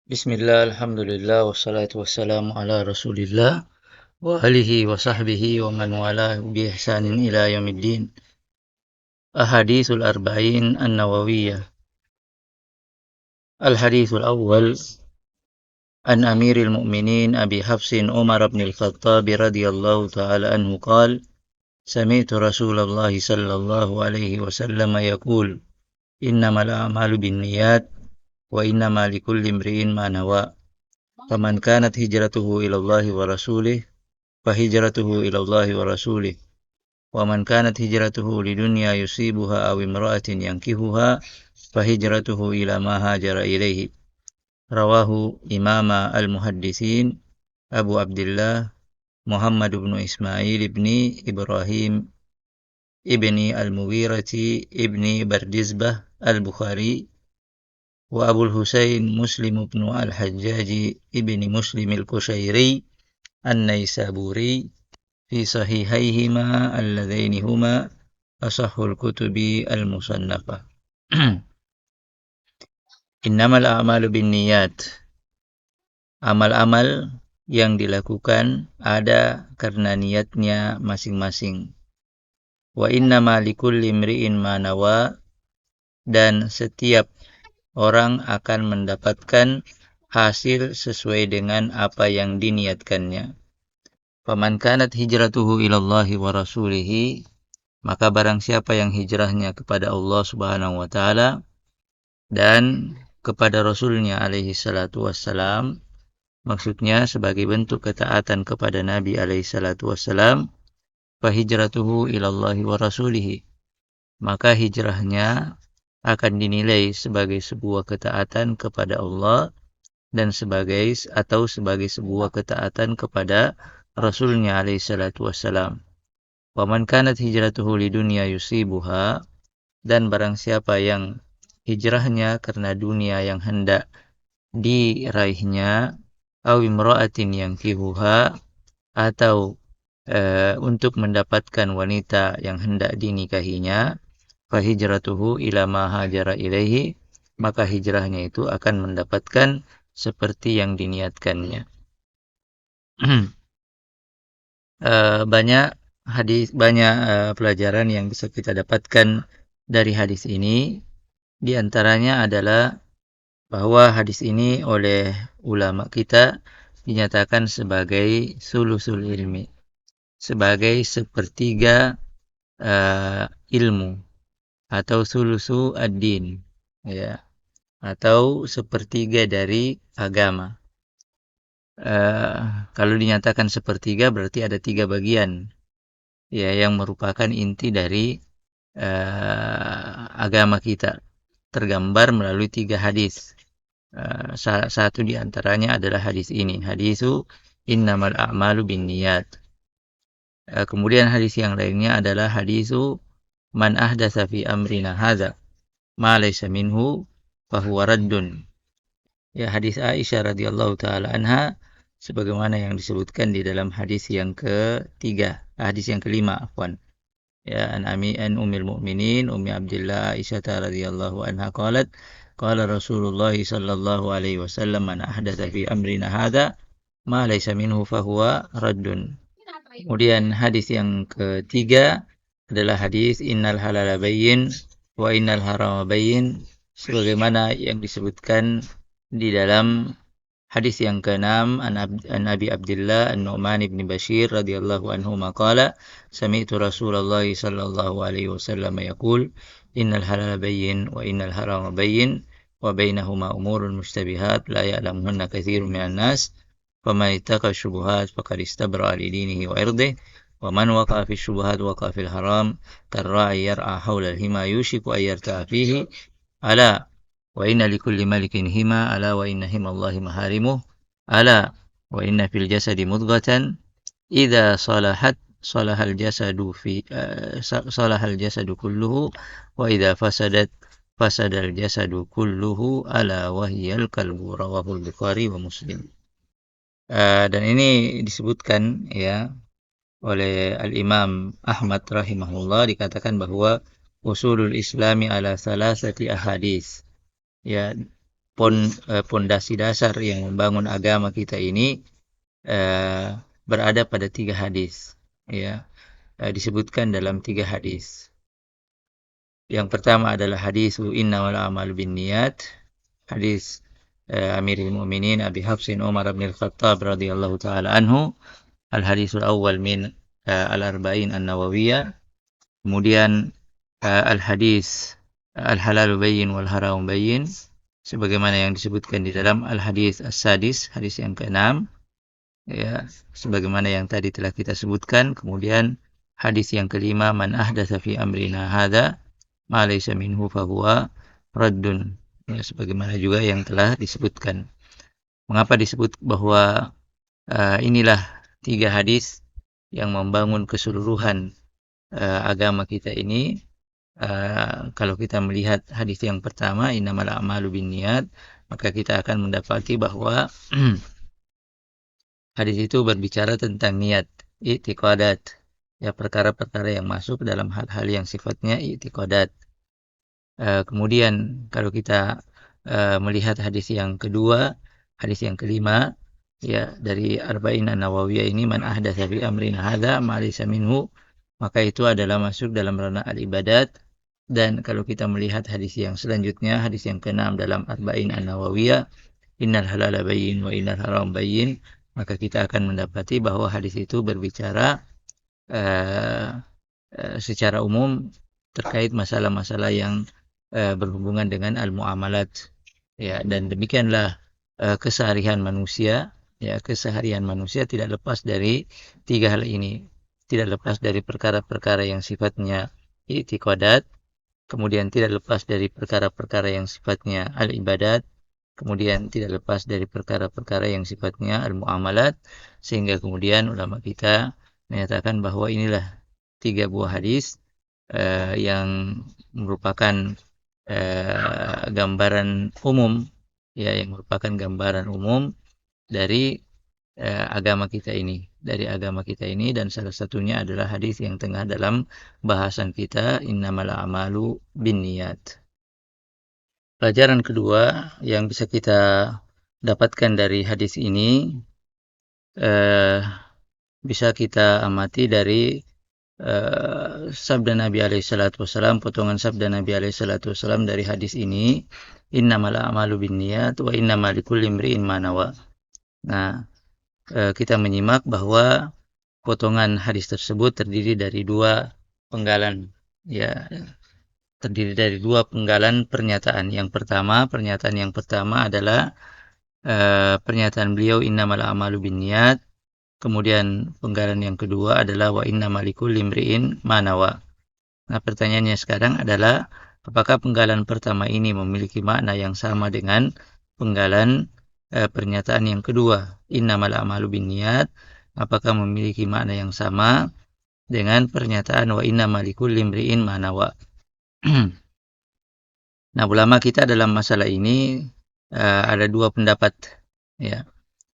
Bismillah, alhamdulillah, wassalatu wassalamu ala rasulillah wa alihi wa sahbihi wa man wala bi ihsanin ila yaumiddin. Ahadithul arba'in an-nawawiyah. Al-hadithul awwal an amiril mu'minin Abi Hafsin Umar ibn al-Khattab radhiyallahu ta'ala anhu qala sami'tu Rasulullah sallallahu alaihi wasallam yaqul innamal a'malu binniyat wa innama likulli imri'in ma nawa. Faman kanat hijratuhu ila Allah wa rasulih فهجرته إلى الله ورسوله ومن كانت هجرته لدنيا يصيبها أو امرأة ينكحها فهجرته إلى ما هاجر إليه. رواه إمام المحدثين أبو عبد الله محمد بن إسماعيل بن إبراهيم ابن المغيرة ابن بردزبة البخاري وأبو الحسين مسلم بن الحجاج ابن مسلم القشيري النيسابوري في صحيحيهما اللذين هما أصح الكتب المصنفة. Innamal a'malu binniyat. Amal-amal yang dilakukan ada karena niatnya masing-masing. Wa innama likulli imri'in ma nawa, dan setiap orang akan mendapatkan hasil sesuai dengan apa yang diniatkannya. Faman kanat hijratuhu ilallahi wa rasulihi, maka barang siapa yang hijrahnya kepada Allah Subhanahu wa taala dan kepada Rasulnya alaihi salatu wassalam, maksudnya sebagai bentuk ketaatan kepada Nabi alaihi salatu wassalam, fa hijratuhu ilallahi wa rasulihi, maka hijrahnya akan dinilai sebagai sebuah ketaatan kepada Allah dan sebagai sebuah ketaatan kepada Rasulnya alaihi salatu wassalam. Wa man kanat hijratuhu lidunya yusibuha, dan barang siapa yang hijrahnya karena dunia yang hendak diraihnya, aw imra'atin yankihuha, atau untuk mendapatkan wanita yang hendak dinikahinya, fa hijratuhu ila ma hajara ilaihi, maka hijrahnya itu akan mendapatkan seperti yang diniatkannya. Banyak pelajaran yang bisa kita dapatkan dari hadis ini. Di antaranya adalah bahwa hadis ini oleh ulama kita dinyatakan sebagai sulusul ilmi, sebagai sepertiga ilmu, atau sulusu ad-din, ya, atau sepertiga dari agama. Kalau dinyatakan sepertiga berarti ada 3 bagian, ya, yang merupakan inti dari agama kita, tergambar melalui 3 hadis. Salah satu di antaranya adalah hadis ini, hadisu innamal a'malu binniyat. Kemudian hadis yang lainnya adalah hadisu man ahdatsa fi amrina hadza ma laysa minhu fahuwa raddun. Ya, hadis Aisyah radhiyallahu taala anha sebagaimana yang disebutkan di dalam hadis yang kelima, afwan. Ya, an ummil mu'minin ummi Abdillah Aisyah radhiyallahu anha qalat qala Rasulullah sallallahu alaihi wasallam man ahdatsa fi amrina hadza ma laysa minhu fahuwa raddun. Kemudian hadis yang ketiga adalah hadis innal halala bayyin wa innal harama bayyin, sebagaimana yang disebutkan di dalam hadis yang ke-6 an Abi Abdullah An-Nu'man ibn Bashir radhiyallahu anhu maqala sami'tu Rasulullah sallallahu alaihi wasallam yaqul innal halala bayyin wa innal harama bayyin wa bainahuma umurun mushtabihat la ya'lamuhunna katsirun minan nas faman ittaqa syubuhat faqad istabra'a li dinihi wa irdihi wa man waqa'a fi syubuhat waqa'a fil haram karra'i yar'a hawla al-hima yushiku ay yarta'a fihi ala wa inna likulli malikin hima ala wa inna himallahi maharimuh ala wa inna fil jasadi mudghatan idza salahat salahal jasadu kulluhu wa idza fasadat fasadal jasadu kulluhu ala wa hiyal qalbu, rawahul Bukhari wa Muslim. Dan ini disebutkan, ya, oleh Al-Imam Ahmad rahimahullah, dikatakan bahwa usulul islami ala salasati ahadits. Ya, pondasi dasar yang membangun agama kita ini berada pada 3 hadis, ya. Disebutkan dalam 3 hadis. Yang pertama adalah hadis innamal a'malu binniyat, hadis Amirul Mukminin Abi Hafsin Umar bin Al-Khattab radhiyallahu taala anhu. Al-hadisul awal min al-arba'in an-nawawiyah. Kemudian al-hadis al-halalu bayyin wal haramu bayyin, sebagaimana yang disebutkan di dalam al-hadis as-sadis, hadis yang ke-6, ya, sebagaimana yang tadi telah kita sebutkan. Kemudian hadis yang kelima, man ahdatsa fi amrina hadza ma laysa minhu fahuwa raddun, ya, sebagaimana juga yang telah disebutkan. Mengapa disebut bahwa inilah 3 hadis yang membangun keseluruhan agama kita ini? Kalau kita melihat hadis yang pertama, innamal a'malu binniyat, maka kita akan mendapati bahwa hadis itu berbicara tentang niat, i'tiqadat, ya, perkara-perkara yang masuk dalam hal-hal yang sifatnya i'tiqadat. Kemudian kalau kita melihat hadis yang kedua, hadis yang kelima, ya, dari Arba'in an-Nawawiyah ini, man ahdatsa fi amrina hadza ma laysa minhu, maka itu adalah masuk dalam ranah al-ibadat. Dan kalau kita melihat hadis yang selanjutnya, hadis yang ke-6 dalam Arba'in an-Nawawiyah, innal halala bayyin wa innal haram bayyin, maka kita akan mendapati bahwa hadis itu berbicara secara umum terkait masalah-masalah yang berhubungan dengan al-muamalat, ya. Dan demikianlah keseharian manusia, ya, keseharian manusia tidak lepas dari 3 hal ini, tidak lepas dari perkara-perkara yang sifatnya i'tiqadat, kemudian tidak lepas dari perkara-perkara yang sifatnya al-ibadat, kemudian tidak lepas dari perkara-perkara yang sifatnya al-muamalat, sehingga kemudian ulama kita menyatakan bahwa inilah 3 buah hadis yang merupakan gambaran umum, ya, yang merupakan gambaran umum dari agama kita ini, dan salah satunya adalah hadis yang tengah dalam bahasan kita, innamal a'malu binniyat. Pelajaran kedua yang bisa kita dapatkan dari hadis ini bisa kita amati dari sabda Nabi alaihi salatu wasallam, potongan sabda Nabi alaihi salatu wasallam dari hadis ini, innamal a'malu binniyat wa innamal likulli imri'in ma nawa. Nah, kita menyimak bahwa potongan hadis tersebut terdiri dari 2 penggalan, ya, terdiri dari 2 penggalan pernyataan. Pernyataan yang pertama adalah pernyataan beliau innamal a'malu binniyat. Kemudian penggalan yang kedua adalah wa innamal likulli imri'in ma nawa. Nah, pertanyaannya sekarang adalah apakah penggalan pertama ini memiliki makna yang sama dengan penggalan pernyataan yang kedua, innamal a'malu binniyat, apakah memiliki makna yang sama dengan pernyataan wa innamal likulli imri'in ma nawa? Nah, ulama kita dalam masalah ini ada 2 pendapat, ya.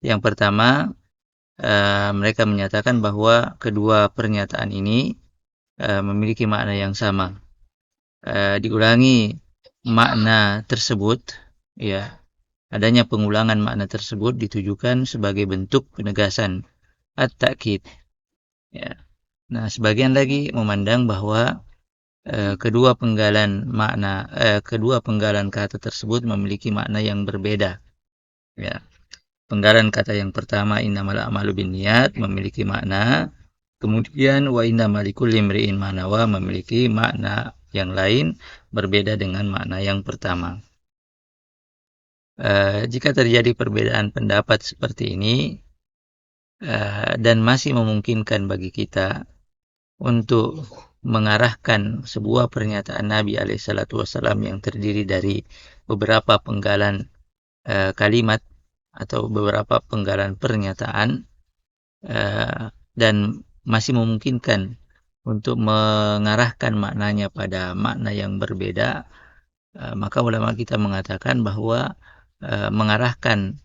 Yang pertama, mereka menyatakan bahwa kedua pernyataan ini memiliki makna yang sama. Diulangi makna tersebut, ya. Adanya pengulangan makna tersebut ditujukan sebagai bentuk penegasan at-ta'kid, ya. Nah, sebagian lagi memandang bahwa kedua penggalan kata tersebut memiliki makna yang berbeda, ya. Penggalan kata yang pertama, innamal a'malu binniyat, memiliki makna, kemudian wa innamal likulli imri'in ma nawa memiliki makna yang lain berbeda dengan makna yang pertama. Jika terjadi perbedaan pendapat seperti ini dan masih memungkinkan bagi kita untuk mengarahkan sebuah pernyataan Nabi alaihissalatu wassalam yang terdiri dari beberapa penggalan kalimat atau beberapa penggalan pernyataan, dan masih memungkinkan untuk mengarahkan maknanya pada makna yang berbeda, maka ulama kita mengatakan bahwa mengarahkan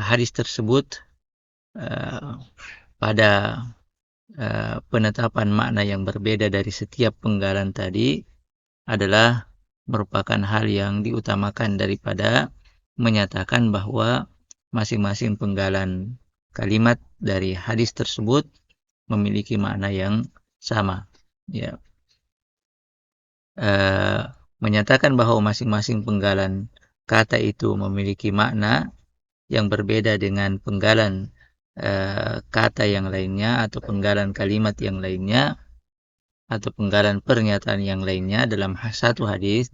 hadis tersebut pada penetapan makna yang berbeda dari setiap penggalan tadi adalah merupakan hal yang diutamakan daripada menyatakan bahwa masing-masing penggalan kalimat dari hadis tersebut memiliki makna yang sama. Ya, menyatakan bahwa masing-masing penggalan kata itu memiliki makna yang berbeda dengan penggalan kata yang lainnya atau penggalan kalimat yang lainnya atau penggalan pernyataan yang lainnya dalam satu hadis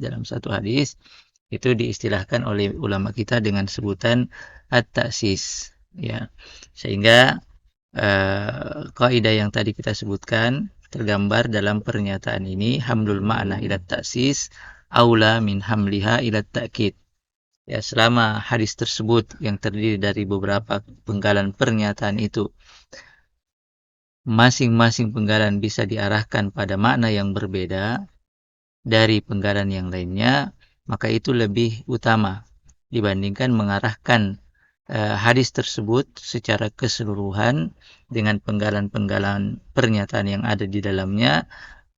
itu diistilahkan oleh ulama kita dengan sebutan at-ta'sis, ya. Sehingga kaidah yang tadi kita sebutkan tergambar dalam pernyataan ini, hamlul ma'na ila ta'sis aula min hamliha ila ta'kid. Ya, selama hadis tersebut yang terdiri dari beberapa penggalan pernyataan itu masing-masing penggalan bisa diarahkan pada makna yang berbeda dari penggalan yang lainnya, maka itu lebih utama dibandingkan mengarahkan hadis tersebut secara keseluruhan dengan penggalan-penggalan pernyataan yang ada di dalamnya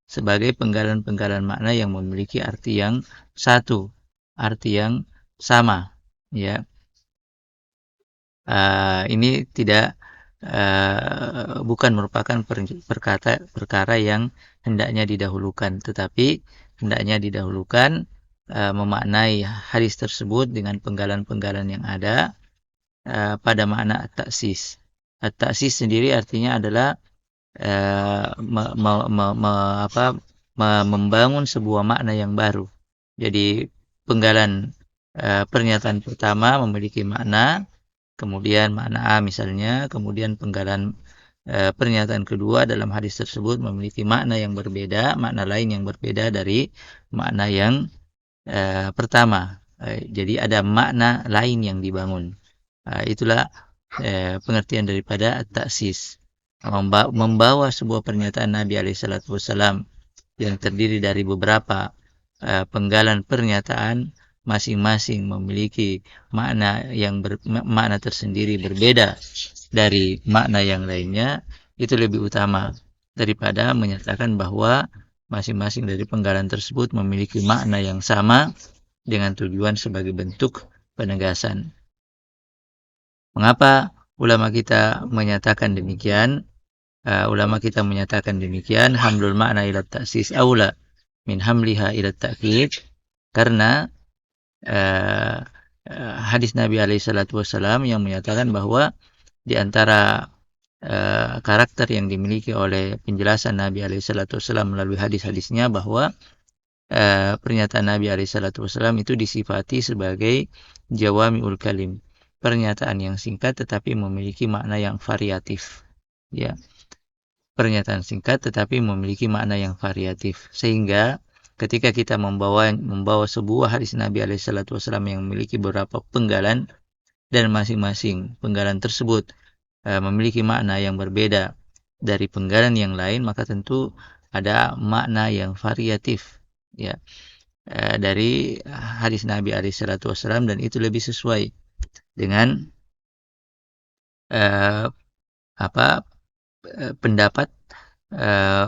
sebagai penggalan-penggalan makna yang memiliki arti yang satu, arti yang sama, ya. Ini tidak bukan merupakan perkara yang hendaknya didahulukan, tetapi hendaknya didahulukan memaknai hadis tersebut dengan penggalan-penggalan yang ada pada makna at-ta'sis. At-ta'sis sendiri artinya adalah membangun sebuah makna yang baru. Jadi penggalan pernyataan pertama memiliki makna, kemudian makna A misalnya, kemudian penggalan pernyataan kedua dalam hadis tersebut memiliki makna yang berbeda, makna lain yang berbeda dari makna yang pertama. Jadi ada makna lain yang dibangun. Itulah pengertian daripada at-ta'sis. Membawa sebuah pernyataan Nabi SAW yang terdiri dari beberapa penggalan pernyataan, masing-masing memiliki makna yang makna tersendiri berbeda dari makna yang lainnya, itu lebih utama daripada menyatakan bahwa masing-masing dari penggalan tersebut memiliki makna yang sama dengan tujuan sebagai bentuk penegasan. Mengapa ulama kita menyatakan demikian? Ulama kita menyatakan demikian, hamlul makna ila ta'sis aula min hamliha ila ta'kid, karena hadis Nabi SAW yang menyatakan bahwa di antara karakter yang dimiliki oleh penjelasan Nabi SAW melalui hadis-hadisnya bahwa pernyataan Nabi SAW itu disifati sebagai jawami'ul kalim, pernyataan yang singkat tetapi memiliki makna yang variatif, ya. Pernyataan singkat tetapi memiliki makna yang variatif, sehingga ketika kita membawa sebuah hadis Nabi SAW yang memiliki beberapa penggalan dan masing-masing penggalan tersebut memiliki makna yang berbeda dari penggalan yang lain, maka tentu ada makna yang variatif, ya, dari hadis Nabi SAW, dan itu lebih sesuai dengan pendapat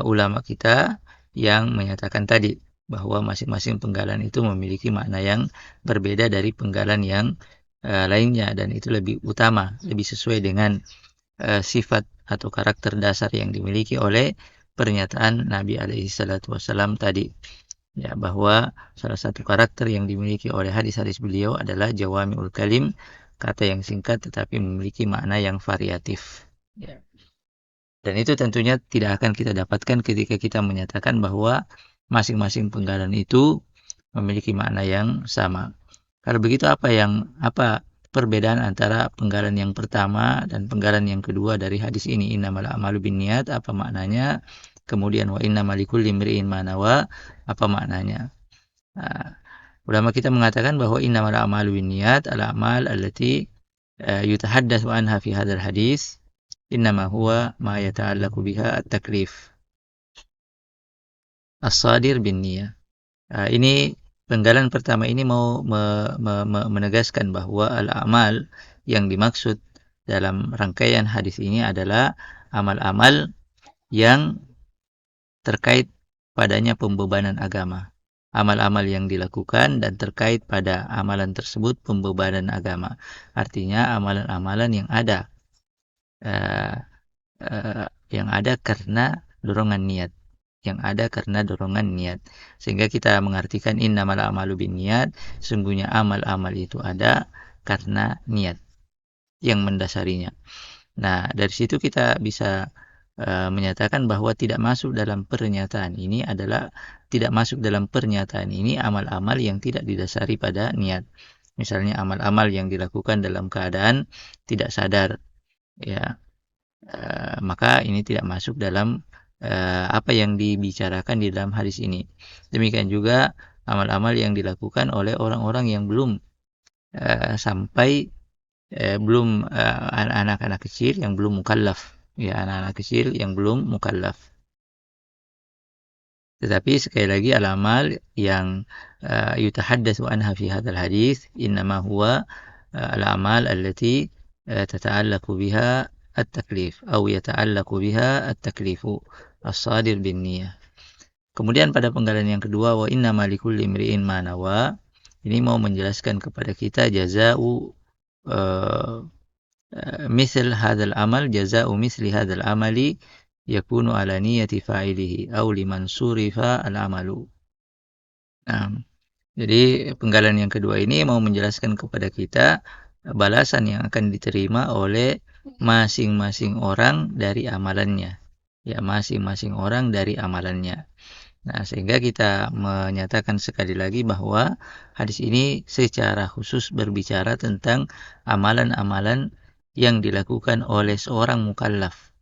ulama kita yang menyatakan tadi bahwa masing-masing penggalan itu memiliki makna yang berbeda dari penggalan yang lainnya, dan itu lebih utama, lebih sesuai dengan sifat atau karakter dasar yang dimiliki oleh pernyataan Nabi SAW tadi, ya, bahwa salah satu karakter yang dimiliki oleh hadis-hadis beliau adalah jawami'ul kalim, kata yang singkat tetapi memiliki makna yang variatif, ya. Dan itu tentunya tidak akan kita dapatkan ketika kita menyatakan bahwa masing-masing penggalan itu memiliki makna yang sama. Kalau begitu apa perbedaan antara penggalan yang pertama dan penggalan yang kedua dari hadis ini, innamal a'malu binniyat, apa maknanya? Kemudian wa innamal likulli imri'in ma nawa, apa maknanya? Ulama kita mengatakan bahwa innamal a'malu binniyat al-a'mal allati yutahaddatsu anha fi hadzal hadis innama huwa ma yata'allaqu biha at-taklif as-sadir bin niyah. Ini penggalan pertama ini mau menegaskan bahwa al-amal yang dimaksud dalam rangkaian hadis ini adalah amal-amal yang terkait padanya pembebanan agama. amal-amal yang dilakukan dan terkait pada amalan tersebut pembebanan agama. Artinya amalan-amalan uh, yang ada karena dorongan niat. Yang ada karena dorongan niat. Sehingga kita mengartikan innamal a'malu binniyat, sungguhnya amal-amal itu ada karena niat yang mendasarinya. Nah, dari situ kita bisa menyatakan bahwa tidak masuk dalam pernyataan ini adalah tidak masuk dalam pernyataan ini amal-amal yang tidak didasari pada niat. Misalnya amal-amal yang dilakukan dalam keadaan tidak sadar, ya, maka ini tidak masuk dalam apa yang dibicarakan di dalam hadis ini. Demikian juga amal-amal yang dilakukan oleh orang-orang yang belum sampai belum anak-anak kecil yang belum mukallaf, ya, anak-anak kecil yang belum mukallaf. Tetapi sekali lagi al-amal yang yutahaddatsu anha fi hadzal hadis innama huwa al-amal allati tata'allaqu biha at-taklif atau yata'allaqu biha at-taklifu as-sadir bin niyyah. Kemudian pada penggalan yang kedua wa innama likulli imri'in ma nawa, ini mau menjelaskan kepada kita jaza'u misal hadzal amal, jaza'u misli hadzal amali yakunu ala niyati fa'ilihi aw liman surifa al-amalu. Jadi penggalan yang kedua ini mau menjelaskan kepada kita balasan yang akan diterima oleh masing-masing orang dari amalannya. Ya, masing-masing orang dari amalannya. Nah, sehingga kita menyatakan sekali lagi bahwa hadis ini secara khusus berbicara tentang amalan-amalan yang dilakukan oleh seorang mukallaf.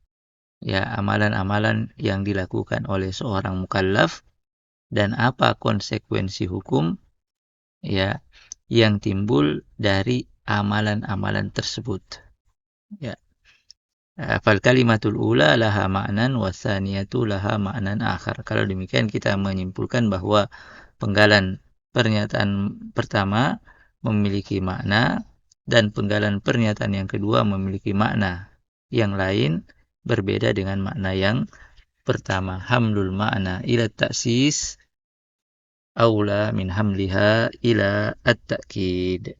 Ya, amalan-amalan yang dilakukan oleh seorang mukallaf dan apa konsekuensi hukum, ya, yang timbul dari amalan-amalan tersebut. Ya. Fal kalimatul ula laha ma'nan wa tsaniyatu laha ma'nan akhar. Kalau demikian kita menyimpulkan bahwa penggalan pernyataan pertama memiliki makna dan penggalan pernyataan yang kedua memiliki makna yang lain berbeda dengan makna yang pertama. Hamlul ma'na ila ta'sis aula min hamliha ila at-ta'kid.